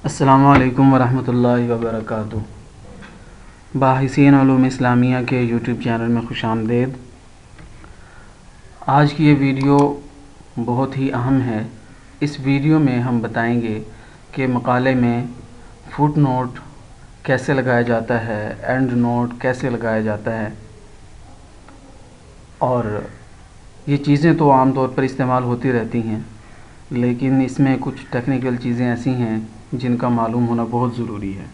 السلام علیکم ورحمۃ اللہ وبرکاتہ۔ باحثین علوم اسلامیہ کے یوٹیوب چینل میں خوش آمدید۔ آج کی یہ ویڈیو بہت ہی اہم ہے۔ اس ویڈیو میں ہم بتائیں گے کہ مقالے میں فٹ نوٹ کیسے لگایا جاتا ہے، اینڈ نوٹ کیسے لگایا جاتا ہے، اور یہ چیزیں تو عام طور پر استعمال ہوتی رہتی ہیں، لیکن اس میں کچھ ٹیکنیکل چیزیں ایسی ہیں جن کا معلوم ہونا بہت ضروری ہے۔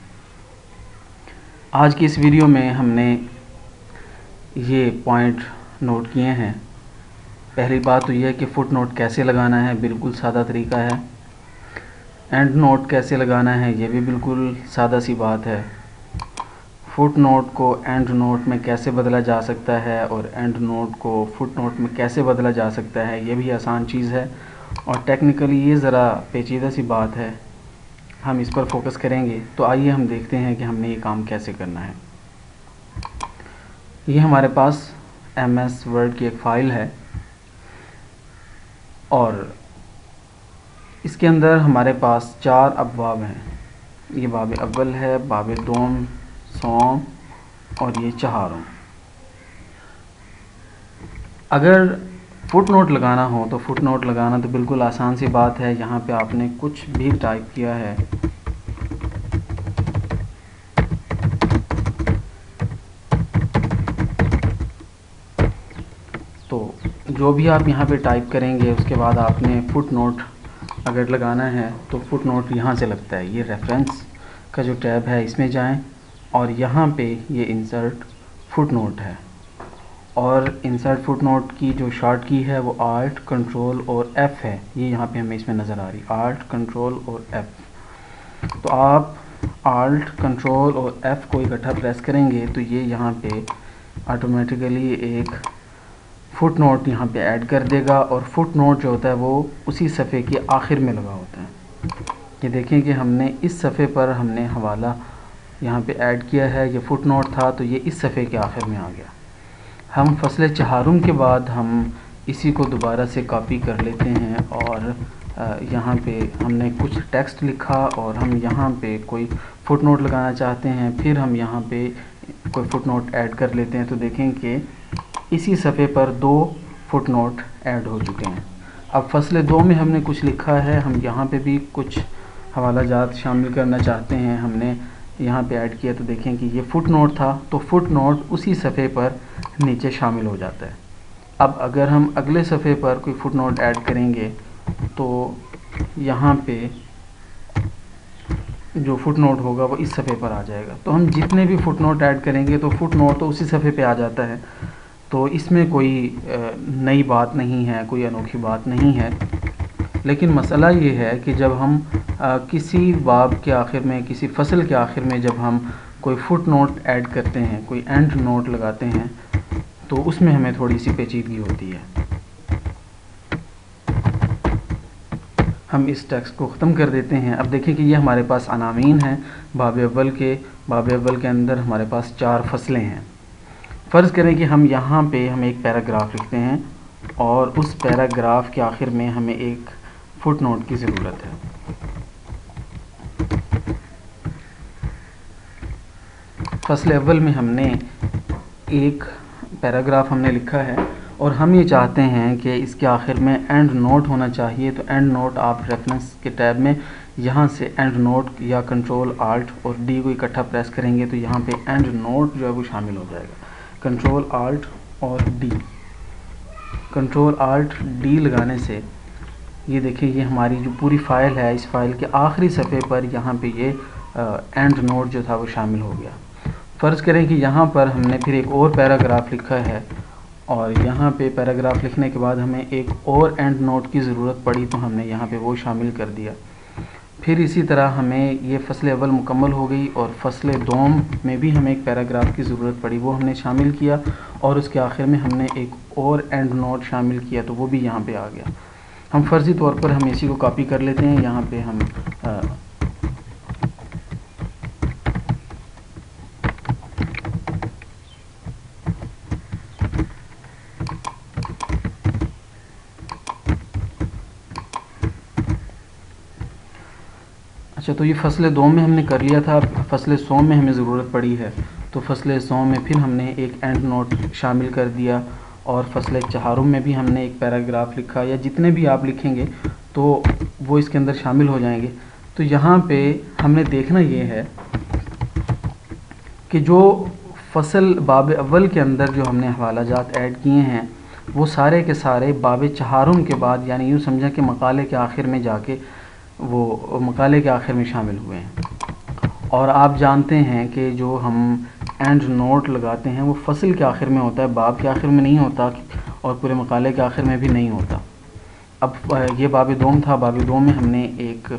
آج کی اس ویڈیو میں ہم نے یہ پوائنٹ نوٹ کیے ہیں۔ پہلی بات تو یہ ہے کہ فٹ نوٹ کیسے لگانا ہے، بالکل سادہ طریقہ ہے۔ اینڈ نوٹ کیسے لگانا ہے، یہ بھی بالکل سادہ سی بات ہے۔ فٹ نوٹ کو اینڈ نوٹ میں کیسے بدلا جا سکتا ہے اور اینڈ نوٹ کو فٹ نوٹ میں کیسے بدلا جا سکتا ہے، یہ بھی آسان چیز ہے، اور ٹیکنیکلی یہ ذرا پیچیدہ سی بات ہے۔ ہم اس پر فوکس کریں گے، تو آئیے ہم دیکھتے ہیں کہ ہم نے یہ کام کیسے کرنا ہے۔ یہ ہمارے پاس ایم ایس ورڈ کی ایک فائل ہے، اور اس کے اندر ہمارے پاس 4 ابواب ہیں۔ یہ باب اول ہے، باب دوم، سوم، اور یہ چہارم۔ اگر فٹ نوٹ لگانا ہو تو فٹ نوٹ لگانا تو بالکل آسان سی بات ہے۔ یہاں پہ آپ نے کچھ بھی ٹائپ کیا ہے تو جو بھی آپ یہاں پہ ٹائپ کریں گے، اس کے بعد آپ نے فٹ نوٹ اگر لگانا ہے تو فٹ نوٹ یہاں سے لگتا ہے۔ یہ ریفرنس کا جو ٹیب ہے اس میں جائیں، اور یہاں پہ یہ انسرٹ فٹ نوٹ ہے، اور انسرٹ فٹ نوٹ کی جو شارٹ کی ہے وہ آلٹ کنٹرول اور ایف ہے۔ یہ یہاں پہ ہمیں اس میں نظر آ رہی، آلٹ کنٹرول اور ایف۔ تو آپ آلٹ کنٹرول اور ایف کو اکٹھا پریس کریں گے تو یہ یہاں پہ آٹومیٹیکلی ایک فٹ نوٹ یہاں پہ ایڈ کر دے گا، اور فٹ نوٹ جو ہوتا ہے وہ اسی صفحے کے آخر میں لگا ہوتا ہے۔ یہ دیکھیں کہ ہم نے اس صفحے پر ہم نے حوالہ یہاں پہ ایڈ کیا ہے، یہ فٹ نوٹ تھا تو یہ اس صفحے کے آخر میں آ گیا۔ ہم فصل چہارم کے بعد ہم اسی کو دوبارہ سے کاپی کر لیتے ہیں، اور یہاں پہ ہم نے کچھ ٹیکسٹ لکھا اور ہم یہاں پہ کوئی فٹ نوٹ لگانا چاہتے ہیں، پھر ہم یہاں پہ کوئی فٹ نوٹ ایڈ کر لیتے ہیں، تو دیکھیں کہ اسی صفحے پر 2 فٹ نوٹ ایڈ ہو چکے ہیں۔ اب فصل 2 میں ہم نے کچھ لکھا ہے، ہم یہاں پہ بھی کچھ حوالہ جات شامل کرنا چاہتے ہیں، ہم نے یہاں پہ ایڈ کیا، تو دیکھیں کہ یہ فٹ نوٹ تھا تو فٹ نوٹ اسی صفحے پر نیچے شامل ہو جاتا ہے۔ اب اگر ہم اگلے صفحے پر کوئی فٹ نوٹ ایڈ کریں گے تو یہاں پہ جو فٹ نوٹ ہوگا وہ اس صفحے پر آ جائے گا۔ تو ہم جتنے بھی فٹ نوٹ ایڈ کریں گے تو فٹ نوٹ تو اسی صفحے پہ آ جاتا ہے، تو اس میں کوئی نئی بات نہیں ہے، کوئی انوکھی بات نہیں ہے۔ لیکن مسئلہ یہ ہے کہ جب ہم کسی باب کے آخر میں، کسی فصل کے آخر میں جب ہم کوئی فٹ نوٹ ایڈ کرتے ہیں، کوئی اینڈ نوٹ لگاتے ہیں، تو اس میں ہمیں تھوڑی سی پیچیدگی ہوتی ہے۔ ہم اس ٹیکسٹ کو ختم کر دیتے ہیں۔ اب دیکھیں کہ یہ ہمارے پاس عناوین ہیں باب اول کے اندر ہمارے پاس 4 فصلیں ہیں۔ فرض کریں کہ ہم یہاں پہ ہم ایک پیراگراف لکھتے ہیں، اور اس پیراگراف کے آخر میں ہمیں ایک فٹ نوٹ کی ضرورت ہے۔ فصل اول میں ہم نے ایک پیراگراف ہم نے لکھا ہے، اور ہم یہ چاہتے ہیں کہ اس کے آخر میں اینڈ نوٹ ہونا چاہیے، تو اینڈ نوٹ آپ ریفرنس کے ٹیب میں یہاں سے اینڈ نوٹ یا کنٹرول آلٹ اور ڈی کو اکٹھا پریس کریں گے تو یہاں پہ اینڈ نوٹ جو ہے وہ شامل ہو جائے گا۔ کنٹرول آلٹ اور ڈی، کنٹرول آلٹ ڈی لگانے سے یہ دیکھیں یہ ہماری جو پوری فائل ہے، اس فائل کے آخری صفحے پر یہاں پہ یہ اینڈ نوٹ جو تھا وہ شامل ہو گیا۔ فرض کریں کہ یہاں پر ہم نے پھر ایک اور پیراگراف لکھا ہے، اور یہاں پہ پیراگراف لکھنے کے بعد ہمیں ایک اور اینڈ نوٹ کی ضرورت پڑی، تو ہم نے یہاں پہ وہ شامل کر دیا۔ پھر اسی طرح ہمیں یہ فصل اول مکمل ہو گئی، اور فصل دوم میں بھی ہمیں ایک پیراگراف کی ضرورت پڑی، وہ ہم نے شامل کیا، اور اس کے آخر میں ہم نے ایک اور اینڈ نوٹ شامل کیا، تو وہ بھی یہاں پہ آ گیا۔ ہم فرضی طور پر ہم اسی کو کاپی کر لیتے ہیں، یہاں پہ ہم اچھا، تو یہ فصل دوم میں ہم نے کر لیا تھا، فصل سوم میں ہمیں ضرورت پڑی ہے، تو فصل سوم میں پھر ہم نے ایک اینڈ نوٹ شامل کر دیا، اور فصل چہارم میں بھی ہم نے ایک پیراگراف لکھا، یا جتنے بھی آپ لکھیں گے تو وہ اس کے اندر شامل ہو جائیں گے۔ تو یہاں پہ ہم نے دیکھنا یہ ہے کہ جو فصل باب اول کے اندر جو ہم نے حوالہ جات ایڈ کیے ہیں وہ سارے کے سارے باب چہارم کے بعد، یعنی یوں سمجھا کہ مقالے کے آخر میں جا کے وہ مقالے کے آخر میں شامل ہوئے ہیں۔ اور آپ جانتے ہیں کہ جو ہم اینڈ نوٹ لگاتے ہیں وہ فصل کے آخر میں ہوتا ہے، باب کے آخر میں نہیں ہوتا، اور پورے مقالے کے آخر میں بھی نہیں ہوتا۔ اب یہ باب دوم تھا، باب دوم میں ہم نے ایک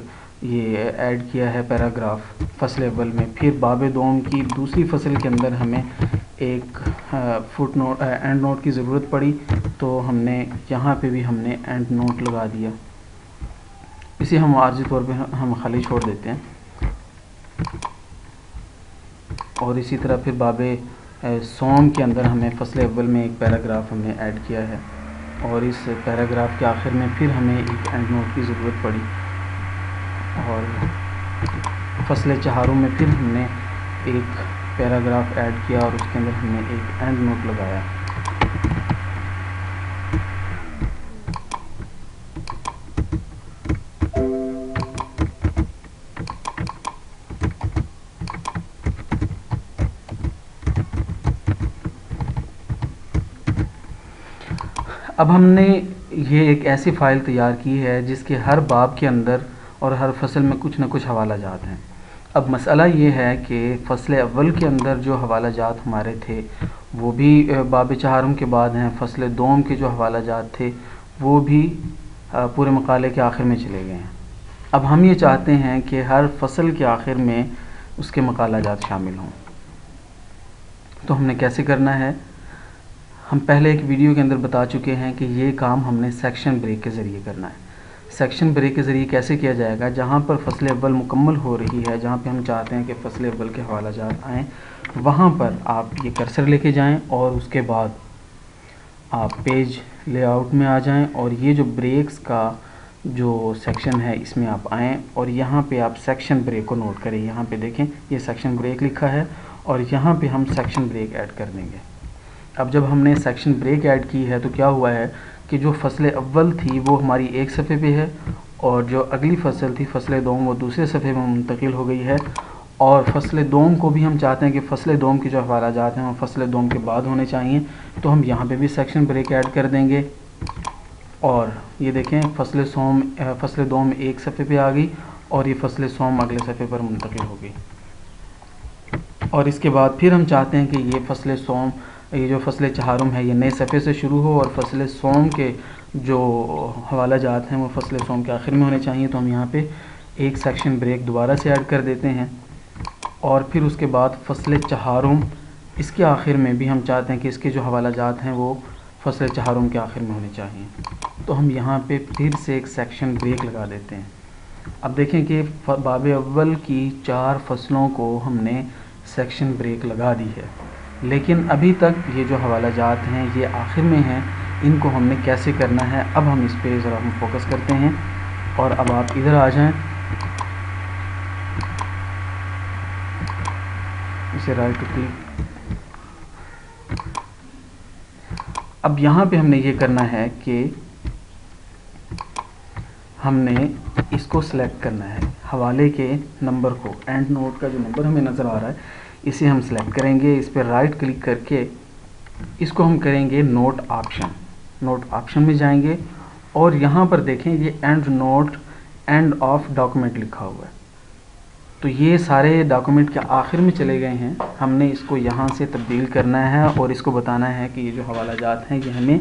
یہ ایڈ کیا ہے پیراگراف فصل اول میں، پھر باب دوم کی دوسری فصل کے اندر ہمیں ایک فٹ نوٹ اینڈ نوٹ کی ضرورت پڑی، تو ہم نے یہاں پہ بھی ہم نے اینڈ نوٹ لگا دیا، اسے ہم عارضی طور پہ ہم خالی چھوڑ دیتے ہیں۔ اور اسی طرح پھر باب سوم کے اندر ہمیں فصل اول میں ایک پیراگراف ہم نے ایڈ کیا ہے، اور اس پیراگراف کے آخر میں پھر ہمیں ایک اینڈ نوٹ کی ضرورت پڑی، اور فصل چہارم میں پھر ہم نے ایک پیراگراف ایڈ کیا اور اس کے اندر ہم نے ایک اینڈ نوٹ لگایا۔ اب ہم نے یہ ایک ایسی فائل تیار کی ہے جس کے ہر باب کے اندر اور ہر فصل میں کچھ نہ کچھ حوالہ جات ہیں۔ اب مسئلہ یہ ہے کہ فصل اول کے اندر جو حوالہ جات ہمارے تھے وہ بھی باب چہارم کے بعد ہیں، فصل دوم کے جو حوالہ جات تھے وہ بھی پورے مقالے کے آخر میں چلے گئے ہیں۔ اب ہم یہ چاہتے ہیں کہ ہر فصل کے آخر میں اس کے مقالہ جات شامل ہوں، تو ہم نے کیسے کرنا ہے؟ ہم پہلے ایک ویڈیو کے اندر بتا چکے ہیں کہ یہ کام ہم نے سیکشن بریک کے ذریعے کرنا ہے۔ سیکشن بریک کے ذریعے کیسے کیا جائے گا؟ جہاں پر فصل اول مکمل ہو رہی ہے، جہاں پہ ہم چاہتے ہیں کہ فصل اول کے حوالہ جات آئیں، وہاں پر آپ یہ کرسر لے کے جائیں، اور اس کے بعد آپ پیج لے آؤٹ میں آ جائیں، اور یہ جو بریکس کا جو سیکشن ہے اس میں آپ آئیں، اور یہاں پہ آپ سیکشن بریک کو نوٹ کریں۔ یہاں پہ دیکھیں یہ سیکشن بریک لکھا ہے، اور یہاں پہ ہم سیکشن بریک ایڈ کر دیں گے۔ اب جب ہم نے سیکشن بریک ایڈ کی ہے تو کیا ہوا ہے کہ جو فصل اول تھی وہ ہماری ایک صفحے پہ ہے، اور جو اگلی فصل تھی فصل دوم وہ دوسرے صفحے میں منتقل ہو گئی ہے، اور فصل دوم کو بھی ہم چاہتے ہیں کہ فصل دوم کے جو حوالہ جات ہیں وہ فصل دوم کے بعد ہونے چاہیے، تو ہم یہاں پہ بھی سیکشن بریک ایڈ کر دیں گے۔ اور یہ دیکھیں فصل دوم ایک صفحے پہ آ گئی، اور یہ فصل سوم اگلے صفحے پر منتقل ہو گئی۔ اور اس کے بعد پھر ہم چاہتے ہیں کہ یہ جو فصل چہارم ہے یہ نئے صفحے سے شروع ہو، اور فصل سوم کے جو حوالہ جات ہیں وہ فصل سوم کے آخر میں ہونے چاہیے، تو ہم یہاں پہ ایک سیکشن بریک دوبارہ سے ایڈ کر دیتے ہیں۔ اور پھر اس کے بعد فصل چہارم، اس کے آخر میں بھی ہم چاہتے ہیں کہ اس کے جو حوالہ جات ہیں وہ فصل چہارم کے آخر میں ہونے چاہیے، تو ہم یہاں پہ پھر سے ایک سیکشن بریک لگا دیتے ہیں۔ اب دیکھیں کہ باب اول کی 4 فصلوں کو ہم نے سیکشن بریک لگا دی ہے، لیکن ابھی تک یہ جو حوالہ جات ہیں یہ آخر میں ہیں، ان کو ہم نے کیسے کرنا ہے؟ اب ہم اس پہ ذرا ہم فوکس کرتے ہیں، اور اب آپ ادھر آ جائیں، اسے رائٹ کلک۔ اب یہاں پہ ہم نے یہ کرنا ہے کہ ہم نے اس کو سلیکٹ کرنا ہے، حوالے کے نمبر کو، اینڈ نوٹ کا جو نمبر ہمیں نظر آ رہا ہے اسے ہم سلیکٹ کریں گے، اس پہ رائٹ کلک کر کے اس کو ہم کریں گے نوٹ آپشن۔ نوٹ آپشن میں جائیں گے، اور یہاں پر دیکھیں یہ end note end of document لکھا ہوا ہے، تو یہ سارے ڈاکومنٹ کے آخر میں چلے گئے ہیں۔ ہم نے اس کو یہاں سے تبدیل کرنا ہے، اور اس کو بتانا ہے کہ یہ جو حوالہ جات ہیں یہ ہمیں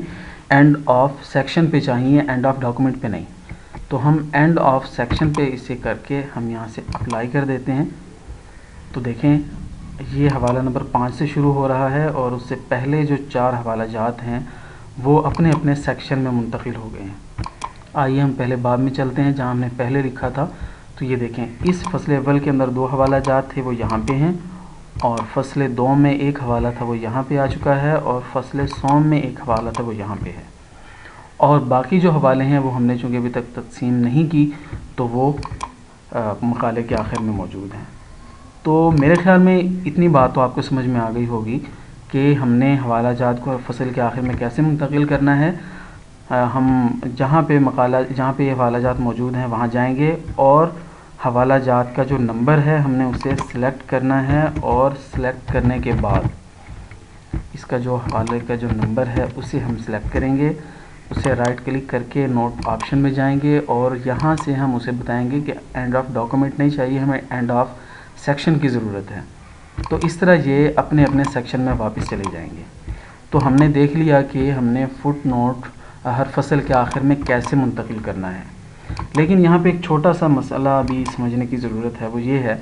اینڈ آف سیکشن پہ چاہیے، اینڈ آف ڈاکومنٹ پہ نہیں، تو ہم اینڈ آف سیکشن پہ اسے کر کے ہم یہاں سے اپلائی کر دیتے ہیں۔ تو دیکھیں یہ حوالہ نمبر 5 سے شروع ہو رہا ہے، اور اس سے پہلے جو 4 حوالہ جات ہیں وہ اپنے اپنے سیکشن میں منتقل ہو گئے ہیں۔ آئیے ہم پہلے باب میں چلتے ہیں جہاں ہم نے پہلے لکھا تھا، تو یہ دیکھیں اس فصل اول کے اندر 2 حوالہ جات تھے وہ یہاں پہ ہیں، اور فصل دوم میں ایک حوالہ تھا وہ یہاں پہ آ چکا ہے، اور فصل سوم میں ایک حوالہ تھا وہ یہاں پہ ہے، اور باقی جو حوالے ہیں وہ ہم نے چونکہ ابھی تک تقسیم نہیں کی تو وہ مقالے کے آخر میں موجود ہیں۔ تو میرے خیال میں اتنی بات تو آپ کو سمجھ میں آ گئی ہوگی کہ ہم نے حوالہ جات کو فصل کے آخر میں کیسے منتقل کرنا ہے۔ ہم جہاں پہ یہ حوالہ جات موجود ہیں وہاں جائیں گے اور حوالہ جات کا جو نمبر ہے ہم نے اسے سلیکٹ کرنا ہے، اور سلیکٹ کرنے کے بعد اس کا جو حوالے کا جو نمبر ہے اسے ہم سلیکٹ کریں گے، اسے رائٹ کلک کر کے نوٹ آپشن میں جائیں گے اور یہاں سے ہم اسے بتائیں گے کہ اینڈ آف ڈاکومنٹ نہیں چاہیے، ہمیں اینڈ آف سیکشن کی ضرورت ہے۔ تو اس طرح یہ اپنے اپنے سیکشن میں واپس چلے جائیں گے۔ تو ہم نے دیکھ لیا کہ ہم نے فٹ نوٹ ہر فصل کے آخر میں کیسے منتقل کرنا ہے، لیکن یہاں پہ ایک چھوٹا سا مسئلہ بھی سمجھنے کی ضرورت ہے، وہ یہ ہے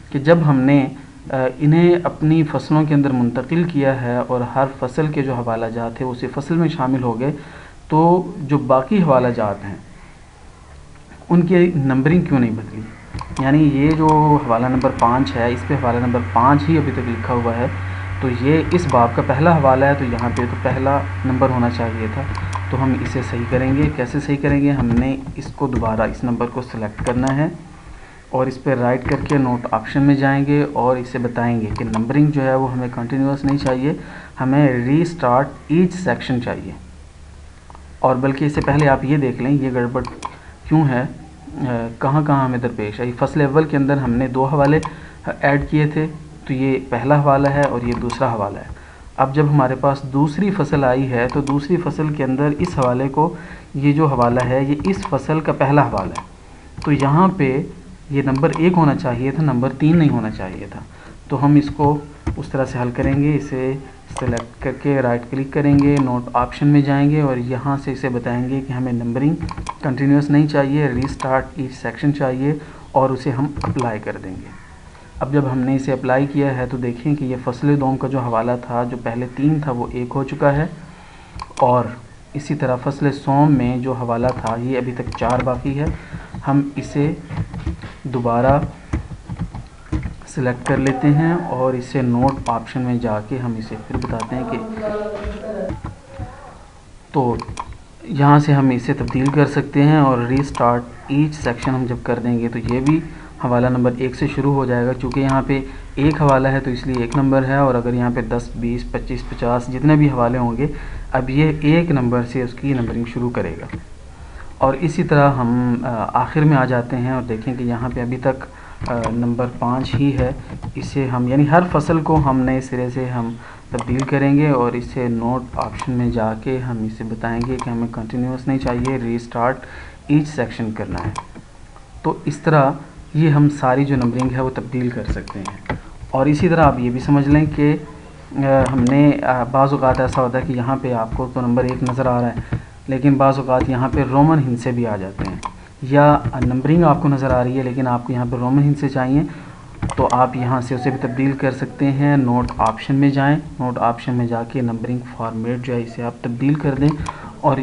کہ جب ہم نے انہیں اپنی فصلوں کے اندر منتقل کیا ہے اور ہر فصل کے جو حوالہ جات تھے اسی فصل میں شامل ہو گئے، تو جو باقی حوالہ جات ہیں ان کی نمبرنگ کیوں نہیں بدلی؟ یعنی یہ جو حوالہ نمبر 5 ہے، اس پہ حوالہ نمبر 5 ہی ابھی تک لکھا ہوا ہے، تو یہ اس باب کا پہلا حوالہ ہے، تو یہاں پہ تو پہلا نمبر ہونا چاہیے تھا۔ تو ہم اسے صحیح کریں گے۔ کیسے صحیح کریں گے؟ ہم نے اس کو دوبارہ اس نمبر کو سلیکٹ کرنا ہے اور اس پہ رائٹ کر کے نوٹ آپشن میں جائیں گے اور اسے بتائیں گے کہ نمبرنگ جو ہے وہ ہمیں کنٹینیوس نہیں چاہیے، ہمیں ری اسٹارٹ ایچ سیکشن چاہیے۔ اور بلکہ اس سے پہلے آپ یہ دیکھ لیں یہ گڑبڑ کیوں ہے، کہاں ہمیں درپیش ہے۔ فصل اول کے اندر ہم نے 2 حوالے ایڈ کیے تھے، تو یہ پہلا حوالہ ہے اور یہ دوسرا حوالہ ہے۔ اب جب ہمارے پاس دوسری فصل آئی ہے تو دوسری فصل کے اندر اس حوالے کو، یہ جو حوالہ ہے یہ اس فصل کا پہلا حوالہ ہے، تو یہاں پہ یہ نمبر 1 ہونا چاہیے تھا، نمبر 3 نہیں ہونا چاہیے تھا۔ تو ہم اس کو اس طرح سے حل کریں گے، اسے سلیکٹ کر کے رائٹ کلک کریں گے، نوٹ آپشن میں جائیں گے اور یہاں سے اسے بتائیں گے کہ ہمیں نمبرنگ کنٹینیوس نہیں چاہیے، ری اسٹارٹ ایچ سیکشن چاہیے، اور اسے ہم اپلائی کر دیں گے۔ اب جب ہم نے اسے اپلائی کیا ہے تو دیکھیں کہ یہ فصل دوم کا جو حوالہ تھا، جو پہلے 3 تھا وہ 1 ہو چکا ہے، اور اسی طرح فصل سوم میں جو حوالہ تھا یہ ابھی تک 4 باقی ہے۔ ہم اسے دوبارہ سلیکٹ کر لیتے ہیں اور اسے نوٹ آپشن میں جا کے ہم اسے پھر بتاتے ہیں کہ تو یہاں سے ہم اسے تبدیل کر سکتے ہیں، اور ری اسٹارٹ ایچ سیکشن ہم جب کر دیں گے تو یہ بھی حوالہ نمبر 1 سے شروع ہو جائے گا، چونکہ یہاں پہ 1 حوالہ ہے تو اس لیے 1 نمبر ہے، اور اگر یہاں پہ 10 20 25 50 جتنے بھی حوالے ہوں گے اب یہ 1 نمبر سے اس کی نمبرنگ شروع کرے گا۔ اور اسی طرح ہم آخر میں آ جاتے ہیں اور دیکھیں کہ یہاں پہ ابھی تک نمبر 5 ہی ہے، اسے ہم یعنی ہر فصل کو ہم نئے سرے سے ہم تبدیل کریں گے اور اسے نوٹ آپشن میں جا کے ہم اسے بتائیں گے کہ ہمیں کنٹینیوس نہیں چاہیے، ری اسٹارٹ ایچ سیکشن کرنا ہے۔ تو اس طرح یہ ہم ساری جو نمبرنگ ہے وہ تبدیل کر سکتے ہیں۔ اور اسی طرح آپ یہ بھی سمجھ لیں کہ ہم نے بعض اوقات ایسا ہوتا ہے کہ یہاں پہ آپ کو تو نمبر 1 نظر آ رہا ہے، لیکن بعض اوقات یہاں پہ رومن ہند سے بھی آ جاتے ہیں، یا نمبرنگ آپ کو نظر آ رہی ہے لیکن آپ کو یہاں پہ رومن ہند سے چاہیے، تو آپ یہاں سے اسے بھی تبدیل کر سکتے ہیں۔ نوٹ آپشن میں جائیں، نوٹ آپشن میں جا کے نمبرنگ فارمیٹ جو ہے اسے آپ تبدیل کر دیں، اور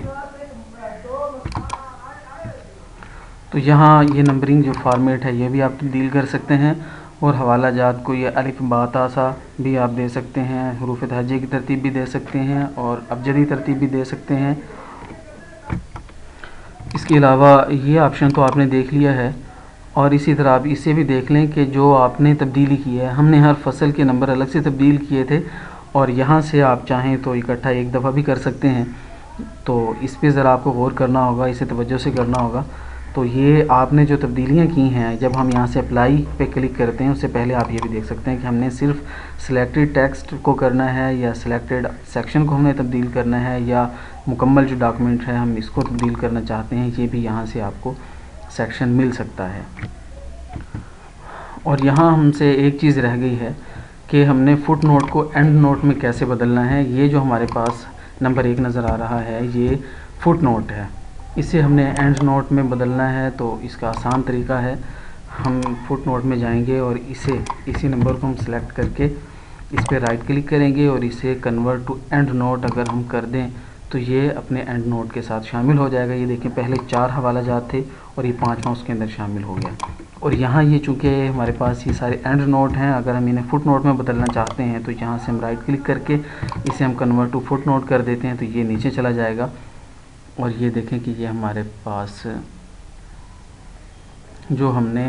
تو یہاں یہ نمبرنگ جو فارمیٹ ہے یہ بھی آپ تبدیل کر سکتے ہیں، اور حوالہ جات کو یہ الف با تا سا بھی آپ دے سکتے ہیں، حروف دھاجے کی ترتیب بھی دے سکتے ہیں اور ابجدی ترتیب بھی دے سکتے ہیں۔ اس کے علاوہ یہ آپشن تو آپ نے دیکھ لیا ہے، اور اسی طرح آپ اسے بھی دیکھ لیں کہ جو آپ نے تبدیلی کی ہے، ہم نے ہر فصل کے نمبر الگ سے تبدیل کیے تھے، اور یہاں سے آپ چاہیں تو اکٹھا ایک دفعہ بھی کر سکتے ہیں۔ تو اس پہ ذرا آپ کو غور کرنا ہوگا، اسے توجہ سے کرنا ہوگا۔ تو یہ آپ نے جو تبدیلیاں کی ہیں، جب ہم یہاں سے اپلائی پہ کلک کرتے ہیں اس سے پہلے آپ یہ بھی دیکھ سکتے ہیں کہ ہم نے صرف سلیکٹڈ ٹیکسٹ کو کرنا ہے، یا سلیکٹڈ سیکشن کو ہم نے تبدیل کرنا ہے، یا مکمل جو ڈاکومنٹ ہے ہم اس کو تبدیل کرنا چاہتے ہیں، یہ بھی یہاں سے آپ کو سیکشن مل سکتا ہے۔ اور یہاں ہم سے ایک چیز رہ گئی ہے کہ ہم نے فٹ نوٹ کو اینڈ نوٹ میں کیسے بدلنا ہے۔ یہ جو ہمارے پاس نمبر 1 نظر آ رہا ہے یہ فٹ نوٹ ہے، اسے ہم نے اینڈ نوٹ میں بدلنا ہے۔ تو اس کا آسان طریقہ ہے، ہم فٹ نوٹ میں جائیں گے اور اسی نمبر کو ہم سلیکٹ کر کے اس پہ رائٹ کلک کریں گے اور اسے کنورٹ ٹو اینڈ نوٹ اگر ہم کر دیں تو یہ اپنے اینڈ نوٹ کے ساتھ شامل ہو جائے گا۔ یہ دیکھیں پہلے 4 حوالہ جات تھے اور یہ 5واں اس کے اندر شامل ہو گیا، اور یہاں یہ چونکہ ہمارے پاس یہ سارے اینڈ نوٹ ہیں، اگر ہم انہیں فٹ نوٹ میں بدلنا چاہتے ہیں تو یہاں سے ہم رائٹ کلک کر کے اسے ہم کنورٹ ٹو فٹ نوٹ کر دیتے ہیں تو یہ نیچے چلا جائے گا، اور یہ دیکھیں کہ یہ ہمارے پاس جو ہم نے